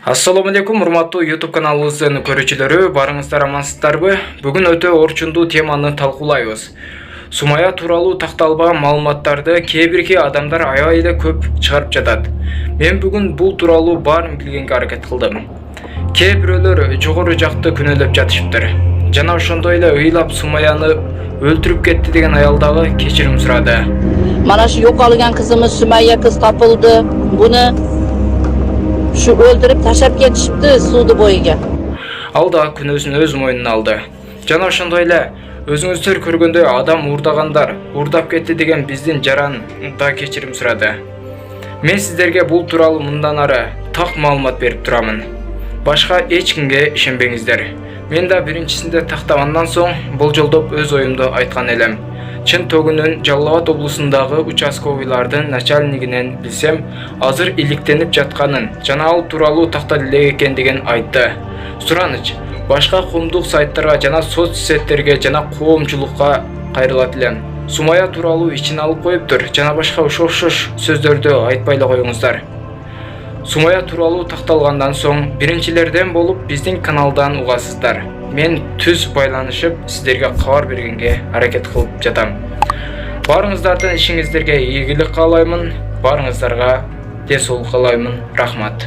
Assalamu alaikum, урматтуу YouTube каналыбыздын көрүүчүлөрү, барыңыздар амансыздарбы? Бүгүн өтө орчундуу теманы талкуулайбыз. Сумая тууралуу такталбаган маалыматтарды кээ бирки адамдар аябай эле көп чыгарып жатат. Мен бүгүн бул тууралуу баарын билгенге аракет кылдым. Кээ бирөөлөр жогору жакты күнөөлөп жатышыптыр. Жана ошондой эле ыйлап Сумаяны өлтүрүп кетти деген аял дагы кечирим сурады. Mana şu yo'qolgan qizimiz Sumayya qiz topildi. Buni shu o'ldirib tashlab ketishibdi suvdi bo'yiga. Ал да күнөөсүн өз мойнуна алды. Жана ошондой эле өзүңүздөр көргөндөй адам уурдагандар уурдап кетти деген биздин жаран да кечирим сурады. Мен сиздерге бул тууралуу мындан ары так маалымат берип турамын. Башка эч кимге ишенбеңиздер. Мен да биринчисинде тактагандан соң болжолдоп өз оюмду айткан элем. Чын Тогунун Жалал Абад облусундагы участковыйлардын начальнигинен билсем, азыр иликтенип жатканын, жана ал тууралуу тактал элек экендигин айтты. Сураныч, башка коомдук сайттарга жана соц сеттерге жана коомчулукка кайрылат элем. Сумая тууралуу ичин алып коюптур, жана башка окшош сөздөрдү айтпай эле коюңуздар. Сумая тууралуу такталгандан соң биринчилерден болуп биздин каналдан угасыздар. Мен түз байланышып сиздерге кабар бергенге аракет кылып жатам. Барыңыздардын ишиңиздерге ийгилик каалаймын, барыңыздарга ден соолук каалаймын. Рахмат.